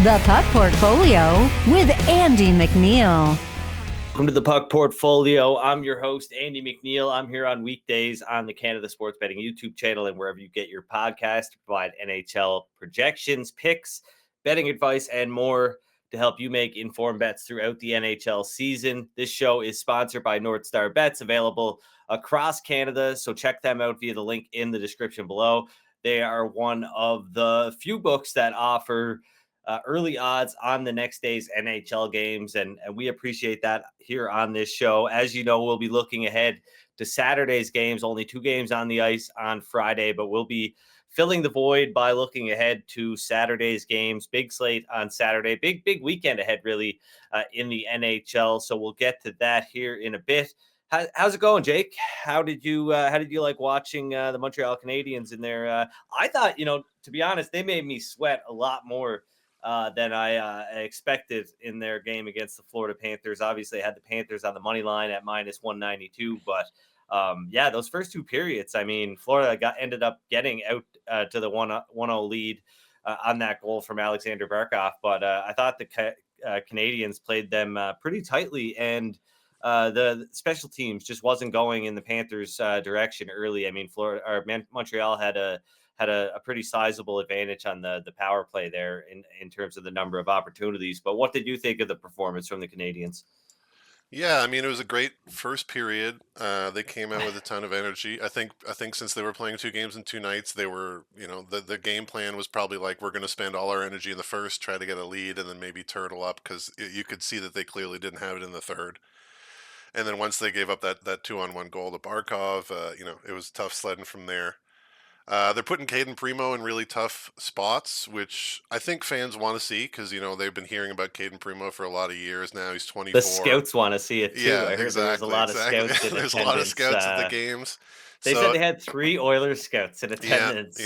The Puck Portfolio with Andy MacNeil. Welcome to the Puck Portfolio. I'm your host, Andy MacNeil. I'm here on weekdays on the Canada Sports Betting YouTube channel and wherever you get your podcast to provide NHL projections, picks, betting advice, and more to help you make informed bets throughout the NHL season. This show is sponsored by NorthStar Bets, available across Canada, so check them out via the link in the description below. They are one of the few books that offer early odds on the next day's NHL games, and we appreciate that here on this show. As you know, we'll be looking ahead to Saturday's games, only 2 games on the ice on Friday, but we'll be filling the void by looking ahead to Saturday's games. Big slate on Saturday, big weekend ahead, really, in the NHL. So we'll get to that here in a bit. How's it going, Jake? How did you like watching the Montreal Canadiens in there? I thought, to be honest, they made me sweat a lot more than I expected in their game against the Florida Panthers. Obviously, I had the Panthers on the money line at minus 192, but those first 2 periods, I mean, Florida ended up getting out to the 1-0 lead on that goal from Alexander Barkov, but I thought the Canadiens played them pretty tightly, and the special teams just wasn't going in the Panthers' direction early. I mean, Montreal had a pretty sizable advantage on the power play there in terms of the number of opportunities. But what did you think of the performance from the Canadiens? Yeah, I mean, it was a great first period. They came out with a ton of energy. I think since they were playing 2 games in 2 nights, they were, the game plan was probably like, we're going to spend all our energy in the first, try to get a lead, and then maybe turtle up, because you could see that they clearly didn't have it in the third. And then once they gave up that 2-on-1 goal to Barkov, it was tough sledding from there. They're putting Caden Primo in really tough spots, which I think fans want to see because, they've been hearing about Caden Primo for a lot of years now. He's 24. The scouts want to see it too. Yeah, I heard exactly, there was a lot of scouts in There's attendance. a lot of scouts at the games. They said they had 3 Oilers scouts in attendance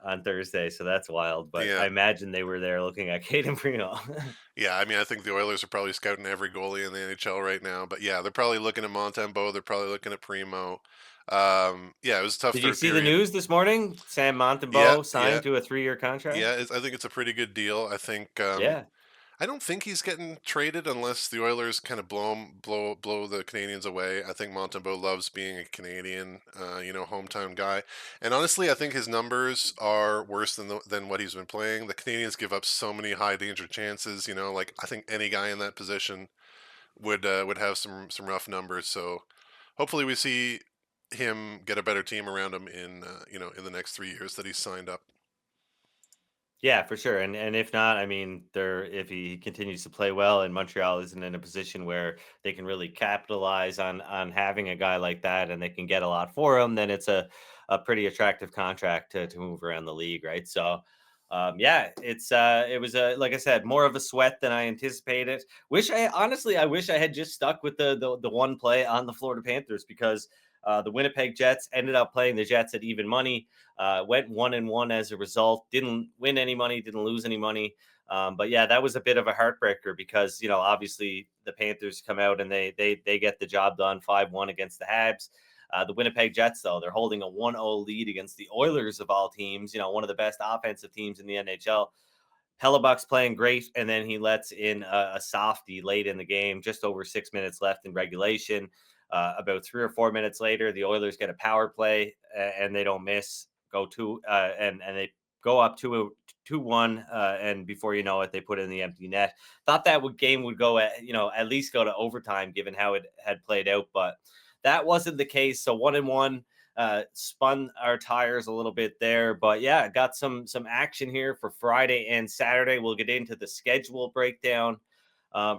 on Thursday, so that's wild. But I imagine they were there looking at Caden Primo. Yeah, I mean, I think the Oilers are probably scouting every goalie in the NHL right now. But yeah, they're probably looking at Montembeault. They're probably looking at Primo. It was tough. Did you see the news this morning? Sam Montembeault signed to a 3-year contract. Yeah, I think it's a pretty good deal. I think. I don't think he's getting traded unless the Oilers kind of blow the Canadiens away. I think Montembeault loves being a Canadian, hometown guy. And honestly, I think his numbers are worse than what he's been playing. The Canadiens give up so many high danger chances. I think any guy in that position would have some rough numbers. So hopefully we see him get a better team around him in the next 3 years that he's signed up. Yeah, for sure. And if not, I mean, if he continues to play well and Montreal isn't in a position where they can really capitalize on having a guy like that and they can get a lot for him, then it's a pretty attractive contract to move around the league, right? So it was like I said, more of a sweat than I anticipated. I wish I had just stuck with the one play on the Florida Panthers, because the Winnipeg Jets ended up playing the Jets at even money, went 1-1 as a result, didn't win any money, didn't lose any money. But yeah, that was a bit of a heartbreaker because, obviously the Panthers come out and they get the job done 5-1 against the Habs. The Winnipeg Jets, though, they're holding a 1-0 lead against the Oilers of all teams, one of the best offensive teams in the NHL. Hellebuck's playing great, and then he lets in a softie late in the game, just over 6 minutes left in regulation. About 3 or 4 minutes later, the Oilers get a power play and they don't miss. And they go up 2-1, and before you know it, they put in the empty net. Thought that game would go at least go to overtime, given how it had played out, but that wasn't the case. So 1-1 spun our tires a little bit there, but yeah, got some action here for Friday and Saturday. We'll get into the schedule breakdown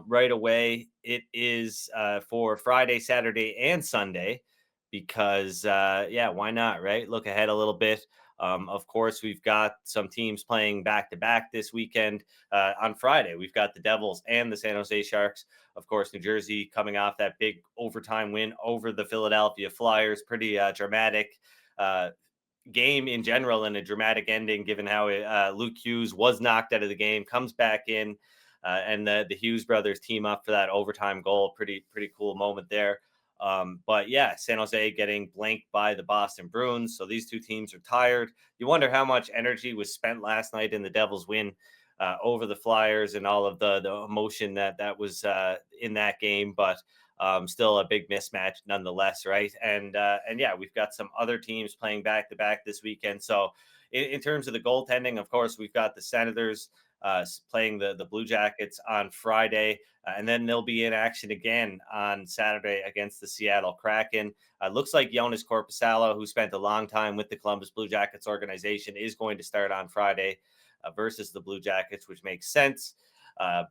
right away. It is for Friday, Saturday, and Sunday because, why not, right? Look ahead a little bit. Of course, we've got some teams playing back-to-back this weekend. On Friday, we've got the Devils and the San Jose Sharks. Of course, New Jersey coming off that big overtime win over the Philadelphia Flyers. Pretty dramatic game in general and a dramatic ending, given how Luke Hughes was knocked out of the game, comes back in, and the Hughes brothers team up for that overtime goal. Pretty cool moment there. But yeah, San Jose getting blanked by the Boston Bruins. So these two teams are tired. You wonder how much energy was spent last night in the Devils win over the Flyers and all of the emotion that was in that game. But still a big mismatch nonetheless, right? And yeah, we've got some other teams playing back to back this weekend. So in terms of the goaltending, of course, we've got the Senators playing the Blue Jackets on Friday, and then they'll be in action again on Saturday against the Seattle Kraken. Looks like Jonas Korpisalo, who spent a long time with the Columbus Blue Jackets organization, is going to start on Friday versus the Blue Jackets, which makes sense.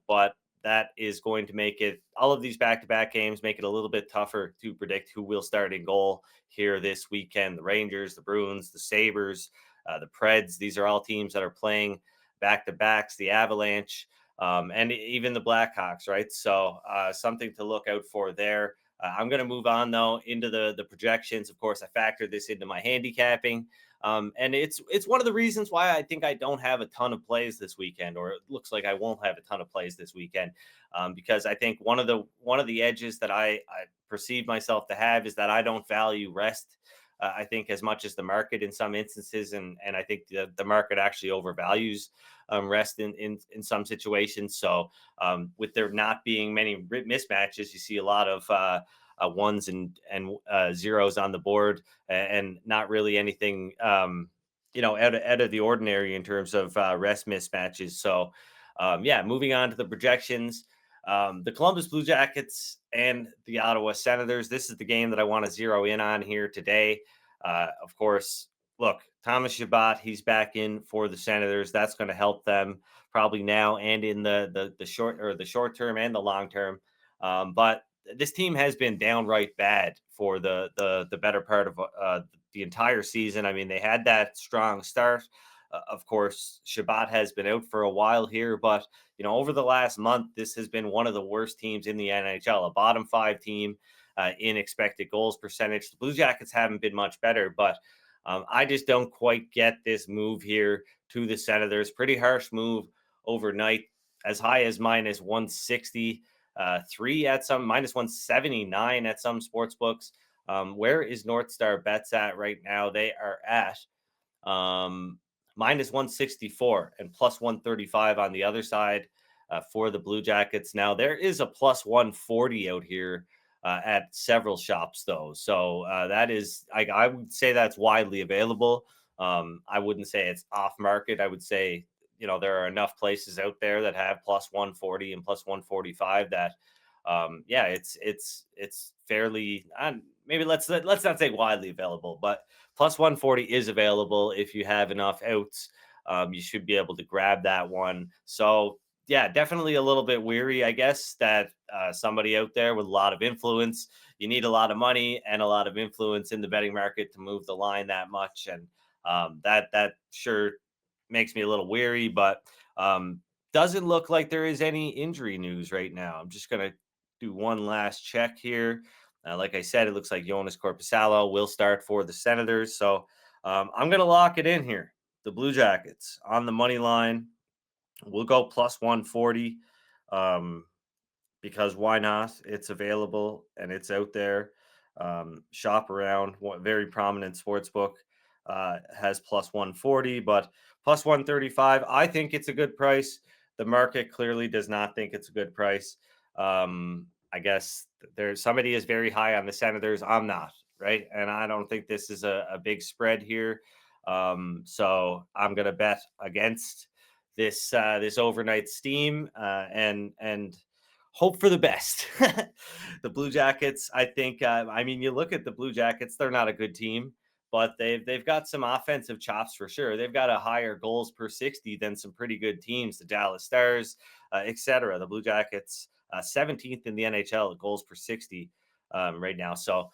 But that is going to make it, all of these back-to-back games make it a little bit tougher to predict who will start in goal here this weekend. The Rangers, the Bruins, the Sabres, the Preds, these are all teams that are playing back-to-backs, the Avalanche, and even the Blackhawks, right? So something to look out for there. I'm going to move on, though, into the projections. Of course, I factored this into my handicapping. And it's one of the reasons why I think I don't have a ton of plays this weekend, or it looks like I won't have a ton of plays this weekend, because I think one of the edges that I perceive myself to have is that I don't value rest. I think as much as the market in some instances, and I think the market actually overvalues rest in some situations. So with there not being many mismatches, you see a lot of ones and zeros on the board, and not really anything out of the ordinary in terms of rest mismatches. So yeah, moving on to the projections. The Columbus Blue Jackets and the Ottawa Senators. This is the game that I want to zero in on here today. Of course, look, Thomas Chabot, he's back in for the Senators. That's going to help them probably now and in the short term and the long term. But this team has been downright bad for the better part of the entire season. I mean, they had that strong start. Of course, Chabot has been out for a while here, but over the last month, this has been one of the worst teams in the NHL, a bottom five team in expected goals percentage. The Blue Jackets haven't been much better, but I just don't quite get this move here to the Senators. Pretty harsh move overnight, as high as minus 160. Three at some, minus 179 at some sports books. Where is NorthStar Bets at right now? They are at minus 164 and plus 135 on the other side for the Blue Jackets. Now, there is a plus 140 out here at several shops, though. So that is, I would say that's widely available. I wouldn't say it's off market. I would say, there are enough places out there that have plus 140 and plus 145 that, yeah, it's fairly, maybe let's not say widely available, but plus 140 is available. If you have enough outs, you should be able to grab that one. So yeah, definitely a little bit weary, I guess, that somebody out there with a lot of influence, you need a lot of money and a lot of influence in the betting market to move the line that much. And that sure makes me a little weary, but doesn't look like there is any injury news right now. I'm just going to do one last check here. Like I said, it looks like Jonas Korpisalo will start for the Senators. So I'm going to lock it in here. The Blue Jackets on the money line. We'll go plus 140 because why not? It's available and it's out there. Shop around. Very prominent sports book has plus 140, but plus 135. I think it's a good price. The market clearly does not think it's a good price. I guess there's somebody is very high on the Senators. I'm not, right? And I don't think this is a big spread here. So I'm going to bet against this overnight steam and hope for the best. The Blue Jackets, I think. I mean, you look at the Blue Jackets; they're not a good team, but they've got some offensive chops for sure. They've got a higher goals per 60 than some pretty good teams, the Dallas Stars, etc. The Blue Jackets, 17th in the NHL goals per 60 right now. So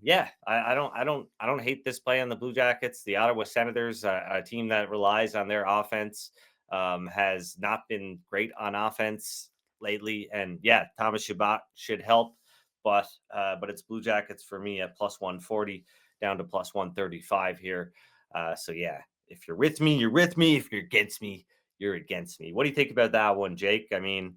yeah, I don't hate this play on the Blue Jackets. The Ottawa Senators, a team that relies on their offense, has not been great on offense lately. And yeah, Thomas Chabot should help, but it's Blue Jackets for me at plus 140 down to plus 135 here. So yeah, if you're with me, you're with me. If you're against me, you're against me. What do you think about that one, Jake? I mean,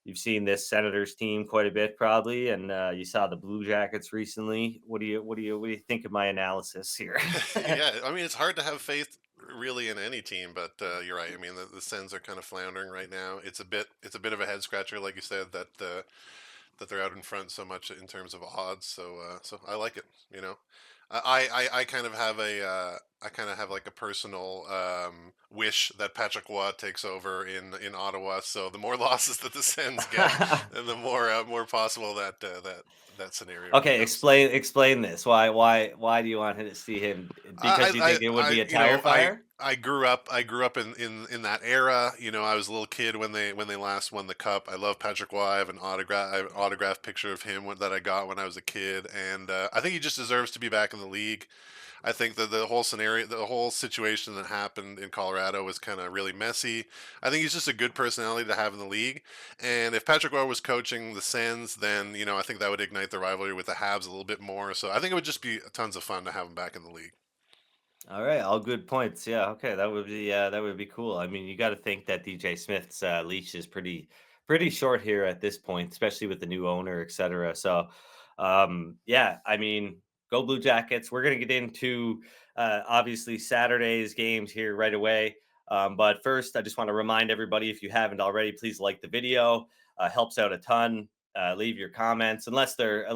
you've seen this Senators team quite a bit probably, and you saw the Blue Jackets recently. What do you think of my analysis here? Yeah, I mean, it's hard to have faith really in any team, but you're right. I mean, the Sens are kind of floundering right now. It's a bit of a head scratcher, like you said, that they're out in front so much in terms of odds. So I like it. You know, I kind of have I kind of have like a personal wish that Patrick Waugh takes over in Ottawa. So the more losses that the Sens get, and the more possible that scenario Okay, becomes. explain this. Why do you want to see him? Because you think it would be a You tire know, fire? I grew up in that era. You know, I was a little kid when they last won the cup. I love Patrick Waugh. I have an autographed picture of him that I got when I was a kid, and I think he just deserves to be back in the league. I think that the whole scenario, the whole situation that happened in Colorado was kind of really messy. I think he's just a good personality to have in the league. And if Patrick Roy was coaching the Sens, then I think that would ignite the rivalry with the Habs a little bit more. So I think it would just be tons of fun to have him back in the league. All right, all good points. Yeah, okay, that would be cool. I mean, you got to think that DJ Smith's leash is pretty short here at this point, especially with the new owner, etc. So, yeah, I mean, go Blue Jackets. We're gonna get into obviously Saturday's games here right away. But first, I just want to remind everybody, if you haven't already, please like the video. Helps out a ton. Leave your comments, unless they're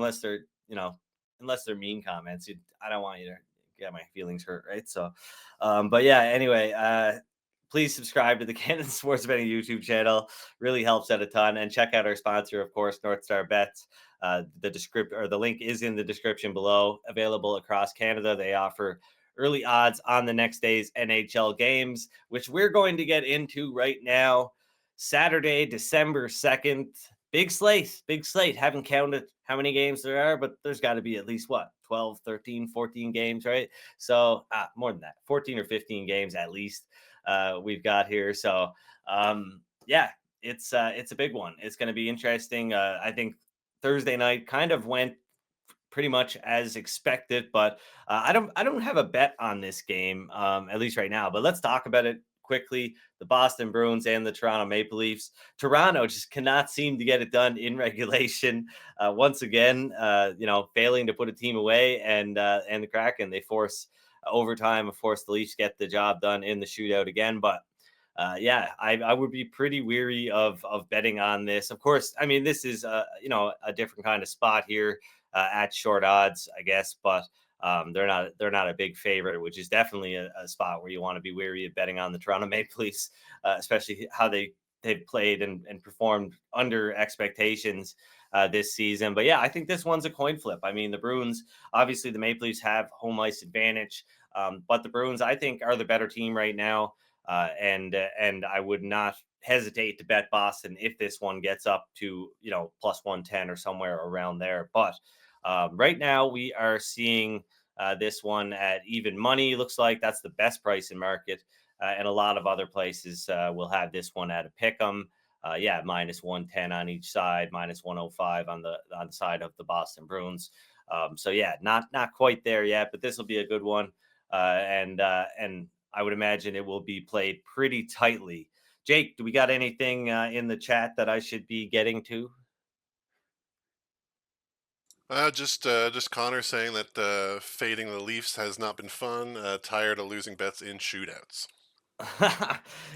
mean comments. I don't want you to get my feelings hurt, right? So, but yeah, anyway, please subscribe to the Canada Sports Betting YouTube channel. Really helps out a ton. And check out our sponsor, of course, NorthStar Bets. The link is in the description below. Available across Canada. They offer early odds on the next day's NHL games, which we're going to get into right now. Saturday, December 2nd. Big slate, big slate. Haven't counted how many games there are, but there's got to be at least what, 12, 13, 14 games, right? So more than that, 14 or 15 games at least we've got here. So yeah, it's a big one. It's going to be interesting. I think Thursday night kind of went pretty much as expected. But I don't have a bet on this game, at least right now. But let's talk about it quickly. The Boston Bruins and the Toronto Maple Leafs. Toronto just cannot seem to get it done in regulation. Once again, failing to put a team away, and the Kraken, they force overtime. Of course, the Leafs get the job done in the shootout again, but. Yeah, I would be pretty weary of betting on this. Of course, I mean this is a different kind of spot here at short odds, I guess, but they're not a big favorite, which is definitely a spot where you want to be wary of betting on the Toronto Maple Leafs, especially how they've played and performed under expectations this season. But yeah, I think this one's a coin flip. I mean, the Bruins, obviously, the Maple Leafs have home ice advantage, but the Bruins, I think, are the better team right now. And I would not hesitate to bet Boston if this one gets up to plus 110 or somewhere around there. But right now we are seeing this one at even money. Looks like that's the best price in market, and a lot of other places will have this one at a pick 'em. Yeah, minus 110 on each side, minus 105 on the side of the Boston Bruins. So yeah, not quite there yet, but this will be a good one. And I would imagine it will be played pretty tightly. Jake, do we got anything in the chat that I should be getting to? Just Connor saying that fading the Leafs has not been fun. Tired of losing bets in shootouts.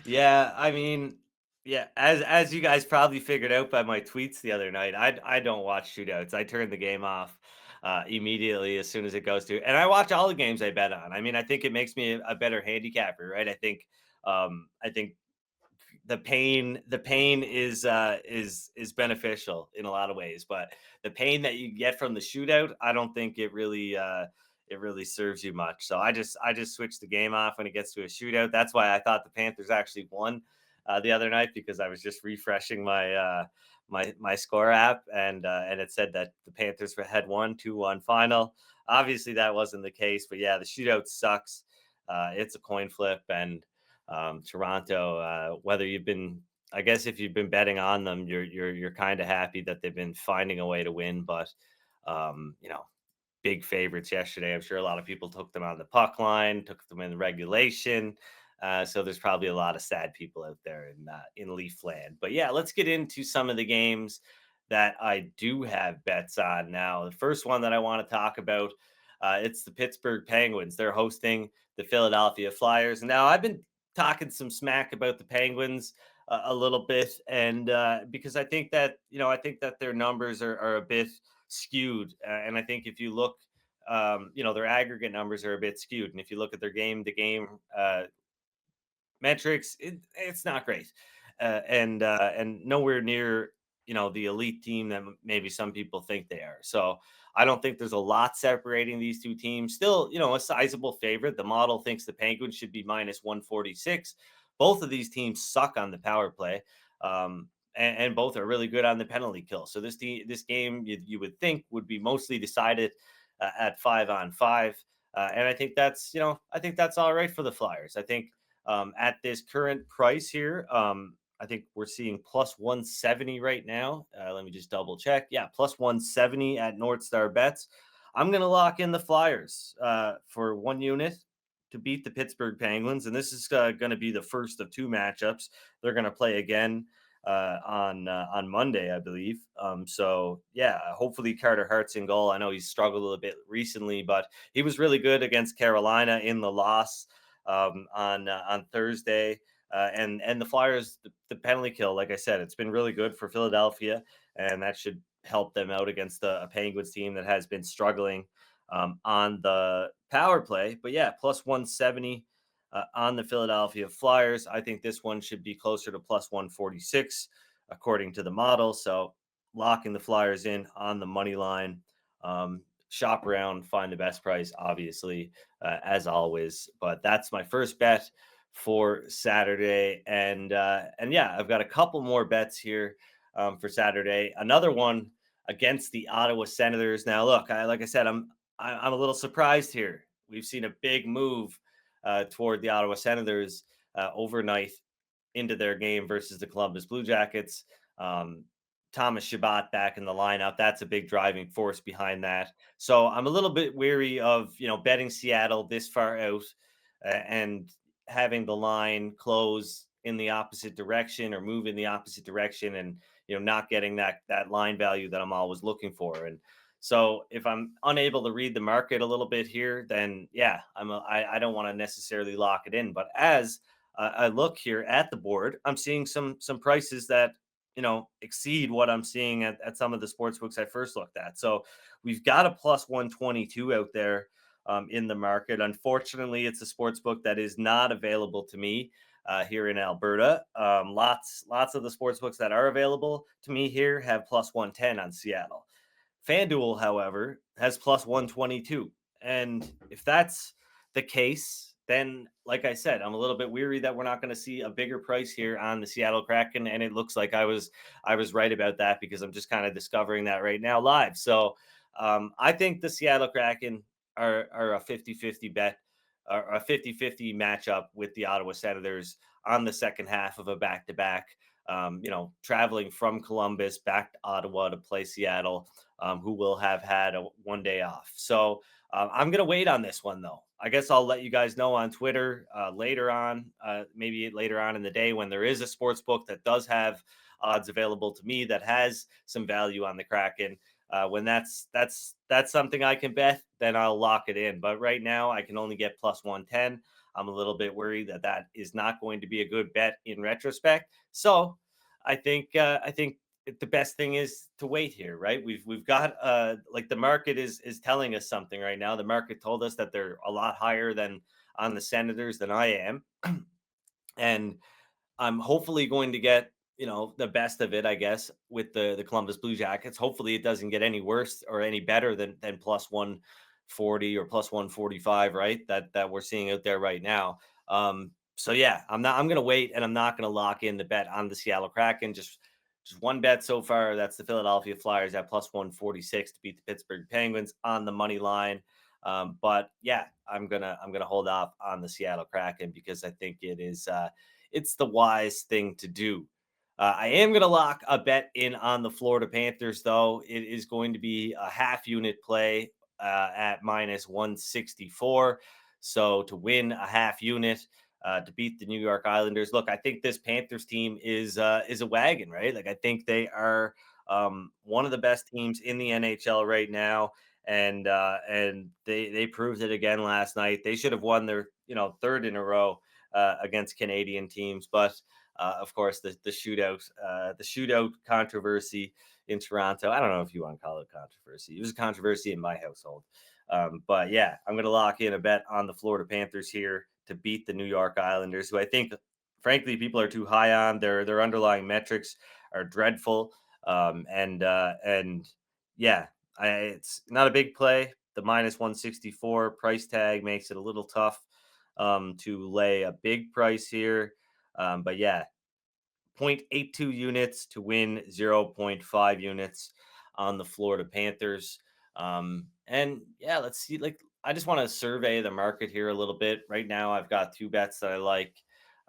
Yeah, I mean, yeah, as you guys probably figured out by my tweets the other night, I don't watch shootouts. I turn the game off immediately as soon as it goes to, and I watch all the games I bet on. I mean, I think it makes me a better handicapper, right? I think the pain is beneficial in a lot of ways, but the pain that you get from the shootout, I don't think it really serves you much. So I just switch the game off when it gets to a shootout. That's why I thought the Panthers actually won the other night, because I was just refreshing my score app, and it said that the Panthers had won 2-1 final. Obviously that wasn't the case, but yeah, the shootout sucks. It's a coin flip, and Toronto, whether you've been, I guess, if you've been betting on them, you're kind of happy that they've been finding a way to win. But um, you know, big favorites yesterday. I'm sure a lot of people took them on the puck line, took them in regulation. So there's probably a lot of sad people out there in Leaf land. But yeah, let's get into some of the games that I do have bets on now. The first one that I want to talk about, it's the Pittsburgh Penguins. They're hosting the Philadelphia Flyers. Now I've been talking some smack about the Penguins a little bit, and because I think that their numbers are a bit skewed, and I think if you look, their aggregate numbers are a bit skewed, and if you look at their game to game metrics, it's not great, and nowhere near the elite team that maybe some people think they are. So I don't think there's a lot separating these two teams. Still, a sizable favorite. The model thinks the Penguins should be minus 146. Both of these teams suck on the power play. And both are really good on the penalty kill. So this game, you would think, would be mostly decided at 5-on-5. And I think that's all right for the Flyers. I think at this current price here, I think we're seeing plus 170 right now. Let me just double check. Yeah, plus 170 at NorthStar Bets. I'm going to lock in the Flyers for 1 unit to beat the Pittsburgh Penguins. And this is going to be the first of two matchups. They're going to play again on Monday, I believe. So yeah, hopefully Carter Hart's in goal. I know he's struggled a little bit recently, but he was really good against Carolina in the loss on Thursday. And the Flyers, the penalty kill, like I said, it's been really good for Philadelphia, and that should help them out against a Penguins team that has been struggling on the power play. But yeah, plus 170 on the Philadelphia Flyers. I think this one should be closer to plus 146 according to the model. So locking the Flyers in on the money line. Shop around, find the best price, obviously, as always. But that's my first bet for Saturday, and yeah, I've got a couple more bets here for Saturday. Another one against the Ottawa Senators. Now, look, like I said, I'm a little surprised here. We've seen a big move toward the Ottawa Senators overnight into their game versus the Columbus Blue Jackets. Um, Thomas Shabbat back in the lineup. That's a big driving force behind that. So I'm a little bit weary of, betting Seattle this far out and having the line close in the opposite direction or move in the opposite direction and, not getting that line value that I'm always looking for. And so if I'm unable to read the market a little bit here, then yeah, I don't want to necessarily lock it in. But as I look here at the board, I'm seeing some prices that exceed what I'm seeing at some of the sports books I first looked at. So we've got a plus 122 out there in the market. Unfortunately, it's a sports book that is not available to me here in Alberta. Lots of the sports books that are available to me here have plus 110 on Seattle. FanDuel, however, has plus 122. And if that's the case, then, like I said, I'm a little bit weary that we're not going to see a bigger price here on the Seattle Kraken. And it looks like I was right about that because I'm just kind of discovering that right now live. So I think the Seattle Kraken are a 50-50 bet, or a 50-50 matchup with the Ottawa Senators on the second half of a back-to-back. Traveling from Columbus back to Ottawa to play Seattle, who will have had one day off. So I'm going to wait on this one, though. I guess I'll let you guys know on Twitter later on, maybe later on in the day when there is a sports book that does have odds available to me that has some value on the Kraken. When that's something I can bet, then I'll lock it in. But right now, I can only get plus 110. I'm a little bit worried that is not going to be a good bet in retrospect. So I think the best thing is to wait here, right? We've got like the market is telling us something right now. The market told us that they're a lot higher than on the Senators than I am, and I'm hopefully going to get the best of it, I guess, with the Columbus Blue Jackets. Hopefully, it doesn't get any worse or any better than plus 140 or plus 145, right? That we're seeing out there right now. So yeah, I'm going to wait, and I'm not going to lock in the bet on the Seattle Kraken. Just one bet so far. That's the Philadelphia Flyers at plus 146 to beat the Pittsburgh Penguins on the money line. But yeah, I'm gonna hold off on the Seattle Kraken because I think it's the wise thing to do. I am going to lock a bet in on the Florida Panthers, though. It is going to be a half unit play at minus 164. So to win a half unit, to beat the New York Islanders. Look, I think this Panthers team is a wagon, right? Like I think they are one of the best teams in the NHL right now, and they proved it again last night. They should have won their third in a row against Canadian teams, but of course the shootout controversy in Toronto. I don't know if you want to call it controversy. It was a controversy in my household. But yeah, I'm going to lock in a bet on the Florida Panthers here to beat the New York Islanders, who I think, frankly, people are too high on. Their underlying metrics are dreadful, and yeah, it's not a big play. The minus 164 price tag makes it a little tough to lay a big price here. But yeah, 0.82 units to win 0.5 units on the Florida Panthers. And yeah, let's see. Like, I just want to survey the market here a little bit. Right now, I've got two bets that I like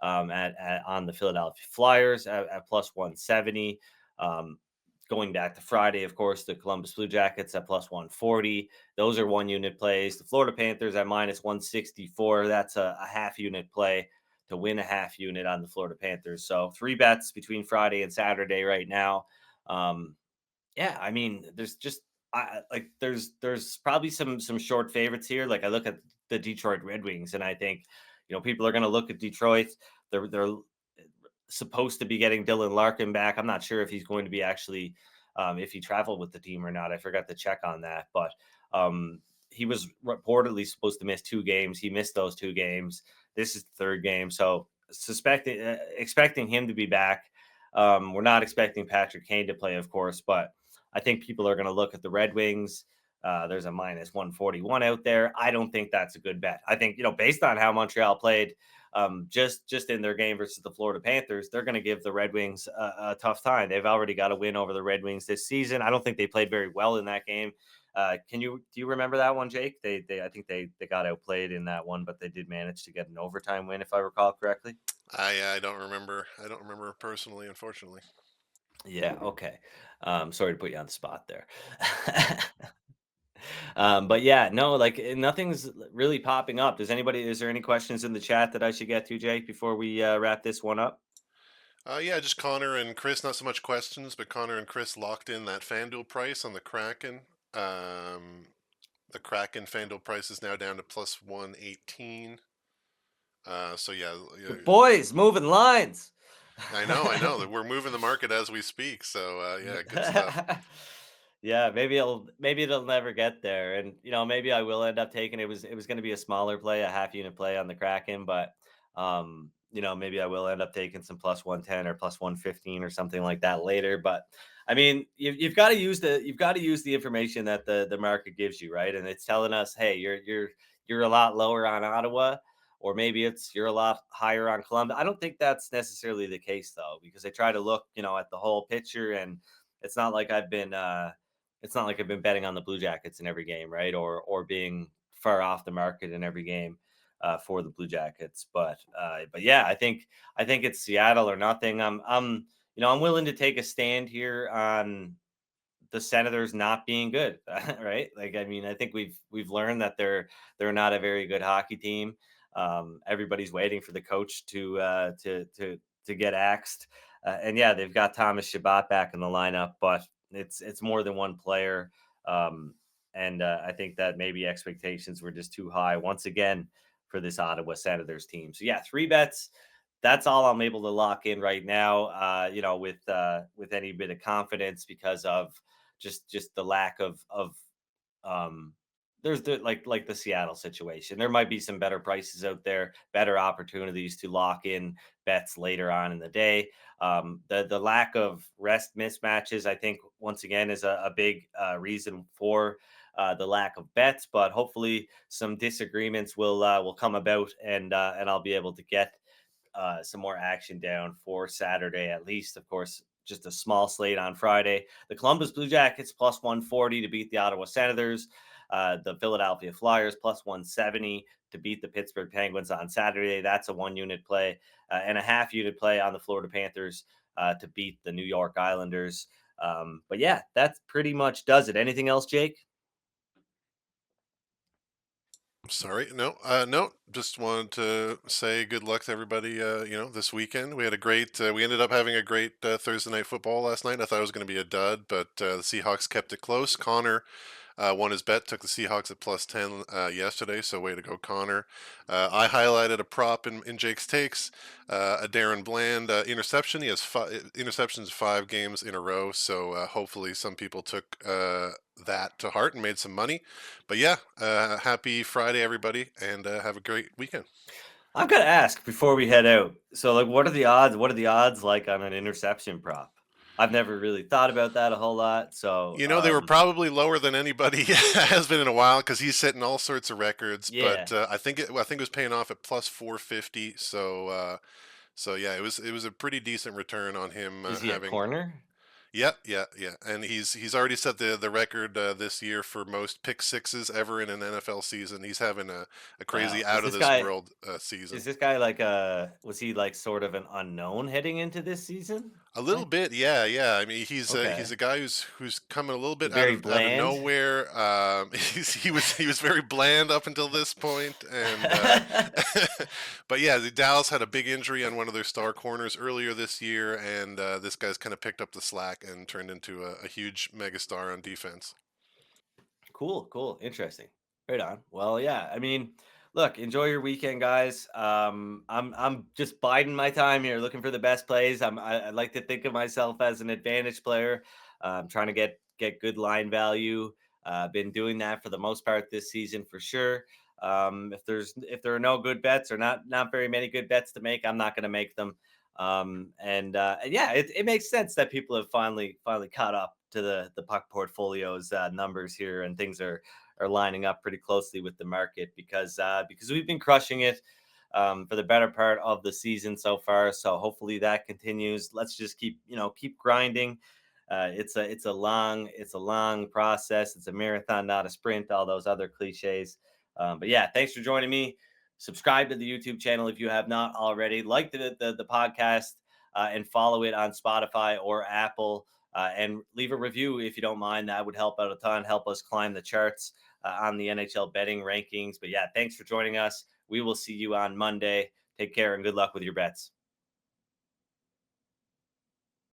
at on the Philadelphia Flyers at plus 170. Um, Going back to Friday, of course, the Columbus Blue Jackets at plus 140. Those are 1 unit plays. The Florida Panthers at minus 164. That's a half unit play to win a half unit on the Florida Panthers. So three bets between Friday and Saturday right now. Um, yeah, I mean, there's just there's probably some short favorites here. Like I look at the Detroit Red Wings, and I think people are going to look at Detroit. They're supposed to be getting Dylan Larkin back. I'm not sure if he's going to be actually if he traveled with the team or not. I forgot to check on that, but he was reportedly supposed to miss 2 games. He missed those 2 games. This is the third game, so expecting him to be back. We're not expecting Patrick Kane to play, of course, but I think people are going to look at the Red Wings. There's a minus 141 out there. I don't think that's a good bet. I think, based on how Montreal played just in their game versus the Florida Panthers, they're going to give the Red Wings a tough time. They've already got a win over the Red Wings this season. I don't think they played very well in that game. Do you remember that one, Jake? I think they got outplayed in that one, but they did manage to get an overtime win, if I recall correctly. I don't remember. I don't remember personally, unfortunately. Yeah. Okay. Sorry to put you on the spot there. But yeah, no, like nothing's really popping up. Is there any questions in the chat that I should get to, Jake, before we wrap this one up? Yeah, just Connor and Chris. Not so much questions, but Connor and Chris locked in that FanDuel price on the Kraken. The Kraken FanDuel price is now down to plus 118. So yeah, The boys moving lines. I know that we're moving the market as we speak. So yeah, good stuff. Yeah, maybe it'll never get there, and maybe I will end up taking it was going to be a smaller play, a half unit play on the Kraken, but maybe I will end up taking some plus 110 or plus 115 or something like that later. But I mean, you've got to use the information that the market gives you, right? And it's telling us, hey, you're a lot lower on Ottawa, or maybe you're a lot higher on Columbus. I don't think that's necessarily the case though, because I try to look, at the whole picture, and it's not like I've been betting on the Blue Jackets in every game, right? Or being far off the market in every game for the Blue Jackets. But yeah, I think it's Seattle or nothing. I'm willing to take a stand here on the Senators not being good, right? Like, I mean, I think we've learned that they're not a very good hockey team. Everybody's waiting for the coach to get axed, and yeah, they've got Thomas Shabbat back in the lineup, but it's more than one player, and I think that maybe expectations were just too high once again for this Ottawa Senators team. So yeah, three bets. That's all I'm able to lock in right now. With any bit of confidence because of just the lack of um there's like the Seattle situation. There might be some better prices out there, better opportunities to lock in bets later on in the day. The lack of rest mismatches, I think, once again, is a big reason for the lack of bets. But hopefully, some disagreements will come about, and I'll be able to get some more action down for Saturday, at least. Of course, just a small slate on Friday. The Columbus Blue Jackets plus 140 to beat the Ottawa Senators. The Philadelphia Flyers plus 170 to beat the Pittsburgh Penguins on Saturday. That's a 1 unit play, and a half unit play on the Florida Panthers to beat the New York Islanders. But yeah, that pretty much does it. Anything else, Jake? Sorry, no. Just wanted to say good luck to everybody. This weekend we had a great. We ended up having a great Thursday night football last night. I thought it was going to be a dud, but the Seahawks kept it close. Connor won his bet, took the Seahawks at +10 yesterday, so way to go, Connor. I highlighted a prop in Jake's takes, a Darren Bland interception. He has interceptions 5 games in a row, so hopefully some people took that to heart and made some money. But yeah, happy Friday, everybody, and have a great weekend. I've got to ask before we head out. So, like, what are the odds? What are the odds like on an interception prop? I've never really thought about that a whole lot. So, They were probably lower than anybody has been in a while because he's setting all sorts of records. yeah, But I think it was paying off at +450. So yeah, it was a pretty decent return on him is he a having. corner? Yeah, and he's already set the record this year for most pick sixes ever in an NFL season. He's having a crazy Wow. out of this world Is season. this guy like was he like sort of an unknown heading into this season? A little bit, yeah. I mean, he's Okay. a guy who's coming a little bit out Very of bland. nowhere. He was very bland up until this point, and but yeah, the Dallas had a big injury on one of their star corners earlier this year, and this guy's kind of picked up the slack and turned into a huge megastar on defense. Cool. Interesting. Right on. Well, yeah. I mean, look, enjoy your weekend, guys. I'm just biding my time here, looking for the best plays. I like to think of myself as an advantage player. I'm trying to get good line value. Been doing that for the most part this season for sure. If there are no good bets or not very many good bets to make, I'm not going to make them. And yeah, it makes sense that people have finally caught up to the puck portfolios numbers here, and things are lining up pretty closely with the market because we've been crushing it for the better part of the season so far. So hopefully that continues. Let's just keep grinding. It's a long process. It's a marathon, not a sprint. All those other cliches. But yeah, thanks for joining me. Subscribe to the YouTube channel if you have not already. Like the podcast and follow it on Spotify or Apple. And leave a review if you don't mind. That would help out a ton, help us climb the charts on the NHL betting rankings. But yeah, thanks for joining us. We will see you on Monday. Take care and good luck with your bets.